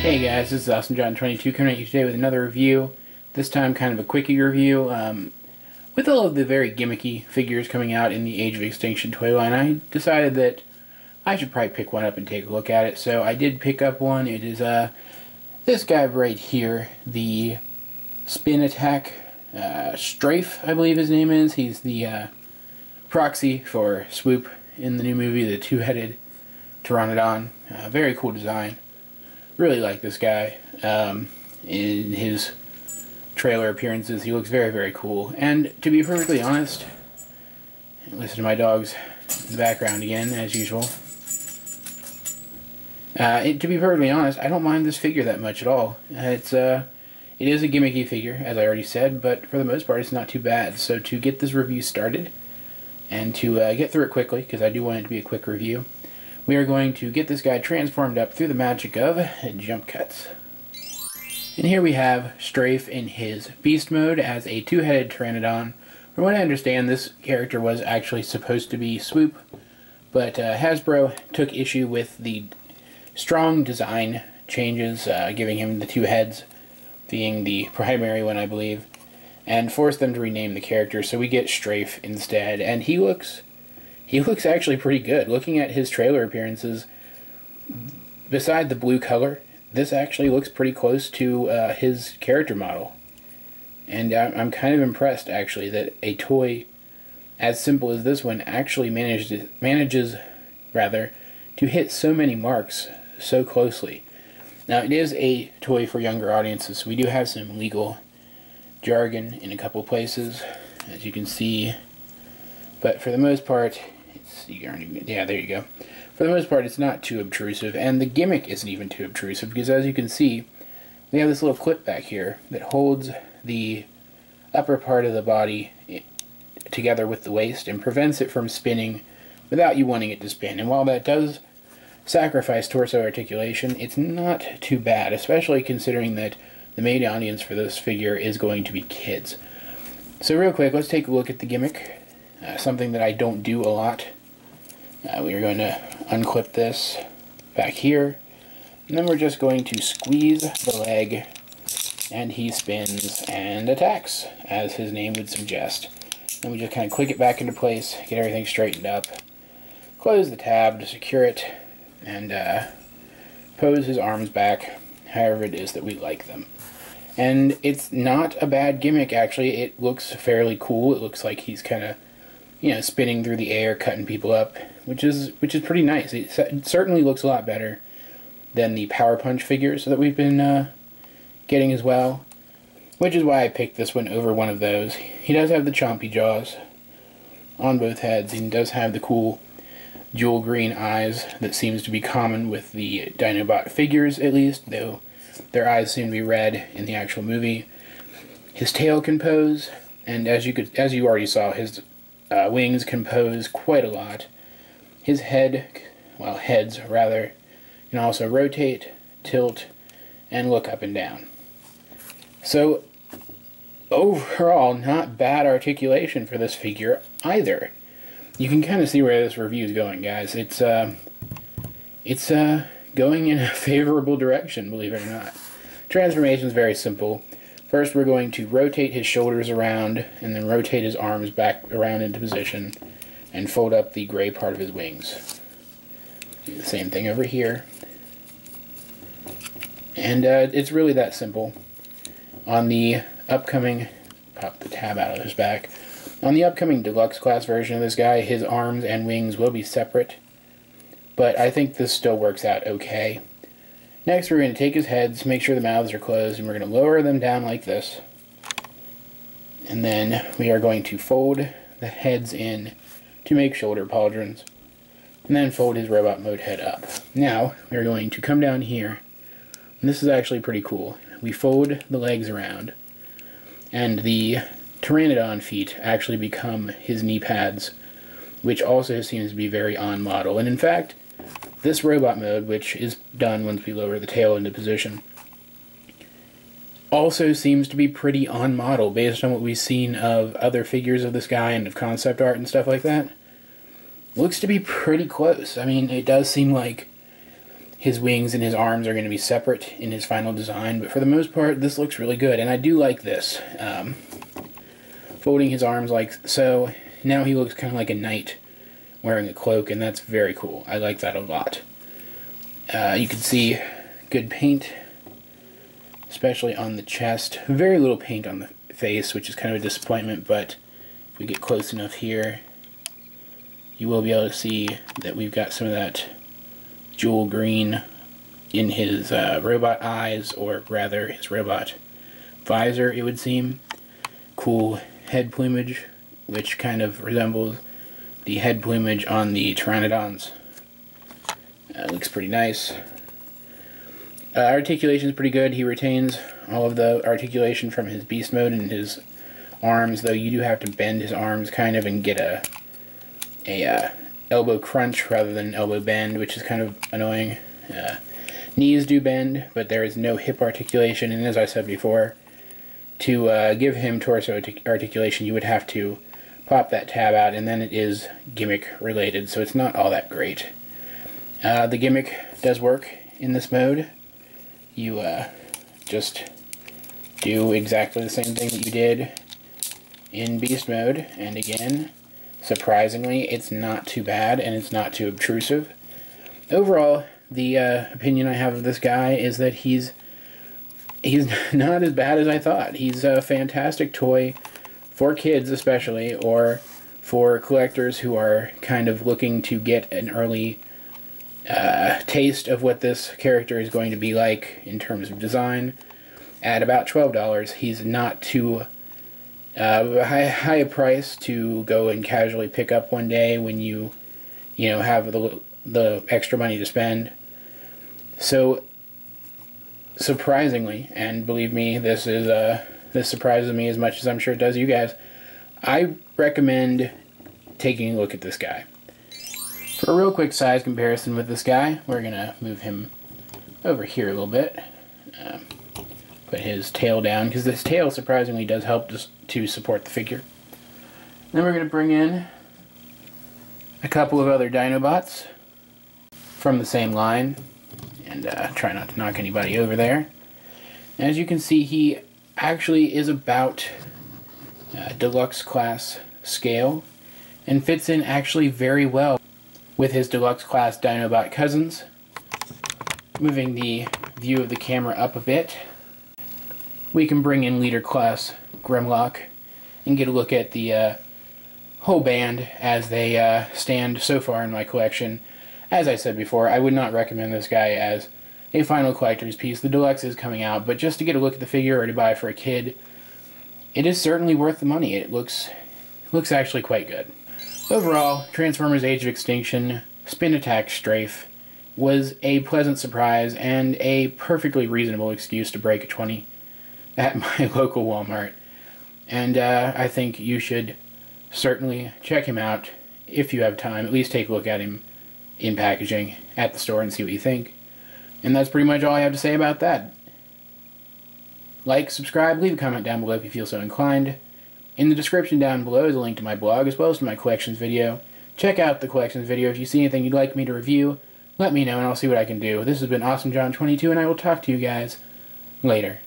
Hey guys, this is AwesomeJohn22 coming at you today with another review. This time kind of a quickie review. With all of the very gimmicky figures coming out in the Age of Extinction toy line, I decided that I should probably pick one up and take a look at it. So I did pick up one. It is this guy right here, the Spin Attack Strafe, I believe his name is. He's the proxy for Swoop in the new movie, the two-headed Pteranodon. Very cool design. Really like this guy. In his trailer appearances, he looks very, very cool. And to be perfectly honest, listen to my dogs in the background again, as usual. To be perfectly honest, I don't mind this figure that much at all. It is a gimmicky figure, as I already said, but for the most part, it's not too bad. So to get this review started, and to get through it quickly, because I do want it to be a quick review, we are going to get this guy transformed up through the magic of jump cuts. And here we have Strafe in his beast mode as a two-headed Pteranodon. From what I understand, this character was actually supposed to be Swoop, but Hasbro took issue with the strong design changes, giving him the two heads being the primary one, I believe, and forced them to rename the character, so we get Strafe instead, and he looks actually pretty good. Looking at his trailer appearances, beside the blue color, this actually looks pretty close to his character model. And I'm kind of impressed, actually, that a toy as simple as this one actually manages to hit so many marks so closely. Now, it is a toy for younger audiences, so we do have some legal jargon in a couple places, as you can see. But for the most part, yeah, there you go. For the most part, it's not too obtrusive, and the gimmick isn't even too obtrusive, because as you can see, we have this little clip back here that holds the upper part of the body together with the waist and prevents it from spinning without you wanting it to spin. And while that does sacrifice torso articulation, it's not too bad, especially considering that the main audience for this figure is going to be kids. So real quick, let's take a look at the gimmick. Something that I don't do a lot. We are going to unclip this back here, and then we're just going to squeeze the leg, and he spins and attacks, as his name would suggest. Then we just kind of click it back into place, get everything straightened up, close the tab to secure it, and pose his arms back however it is that we like them. And it's not a bad gimmick, actually. It looks fairly cool. It looks like he's kind of, you know, spinning through the air, cutting people up, which is pretty nice. It certainly looks a lot better than the Power Punch figures that we've been getting as well, which is why I picked this one over one of those. He does have the chompy jaws on both heads, and he does have the cool jewel green eyes that seems to be common with the Dinobot figures, at least, though their eyes seem to be red in the actual movie. His tail can pose, and as you already saw, his wings can pose quite a lot. His heads rather, can also rotate, tilt, and look up and down. So, overall, not bad articulation for this figure either. You can kind of see where this review is going, guys. It's going in a favorable direction, believe it or not. Transformation is very simple. First, we're going to rotate his shoulders around, and then rotate his arms back around into position, and fold up the gray part of his wings. Do the same thing over here. And it's really that simple. On the upcoming, pop the tab out of his back. On the upcoming deluxe class version of this guy, his arms and wings will be separate, but I think this still works out okay. Next, we're going to take his heads, make sure the mouths are closed, and we're going to lower them down like this. And then we are going to fold the heads in to make shoulder pauldrons, and then fold his robot mode head up. Now, we're going to come down here, and this is actually pretty cool. We fold the legs around, and the Pteranodon feet actually become his knee pads, which also seems to be very on model. And in fact, this robot mode, which is done once we lower the tail into position, also seems to be pretty on model based on what we've seen of other figures of this guy and of concept art and stuff like that. Looks to be pretty close. I mean, it does seem like his wings and his arms are going to be separate in his final design, but for the most part, this looks really good, and I do like this. Folding his arms like so, now he looks kind of like a knight wearing a cloak, and that's very cool. I like that a lot. You can see good paint, especially on the chest. Very little paint on the face, which is kind of a disappointment, but if we get close enough here, you will be able to see that we've got some of that jewel green in his robot eyes, or rather his robot visor, it would seem. Cool head plumage, which kind of resembles the head plumage on the pteranodons. Looks pretty nice. Articulation is pretty good. He retains all of the articulation from his beast mode and his arms, though you do have to bend his arms kind of and get a elbow crunch rather than elbow bend, which is kind of annoying. Knees do bend, but there is no hip articulation, and as I said before, to give him torso articulation, you would have to pop that tab out, and then it is gimmick related, so it's not all that great. The gimmick does work in this mode. You just do exactly the same thing that you did in beast mode, and again, surprisingly, it's not too bad and it's not too obtrusive. Overall, the opinion I have of this guy is that he's not as bad as I thought. He's a fantastic toy for kids especially, or for collectors who are kind of looking to get an early taste of what this character is going to be like in terms of design. At about $12, he's not too high a price to go and casually pick up one day when you have the extra money to spend. So surprisingly, and believe me, this surprises me as much as I'm sure it does you guys, I recommend taking a look at this guy. For a real quick size comparison with this guy, we're gonna move him over here a little bit. Put his tail down, because this tail surprisingly does help to support the figure. Then we're going to bring in a couple of other Dinobots from the same line, and try not to knock anybody over there. As you can see, he actually is about deluxe class scale, and fits in actually very well with his deluxe class Dinobot cousins. Moving the view of the camera up a bit, we can bring in leader class Grimlock and get a look at the whole band as they stand so far in my collection. As I said before, I would not recommend this guy as a final collector's piece. The deluxe is coming out, but just to get a look at the figure or to buy for a kid, it is certainly worth the money. It looks actually quite good. Overall, Transformers Age of Extinction Spin Attack Strafe was a pleasant surprise and a perfectly reasonable excuse to break a 20 at my local Walmart. And I think you should certainly check him out if you have time. At least take a look at him in packaging at the store and see what you think. And that's pretty much all I have to say about that. Like, subscribe, leave a comment down below if you feel so inclined. In the description down below is a link to my blog as well as to my collections video. Check out the collections video. If you see anything you'd like me to review, let me know and I'll see what I can do. This has been Awesome John 22, and I will talk to you guys later.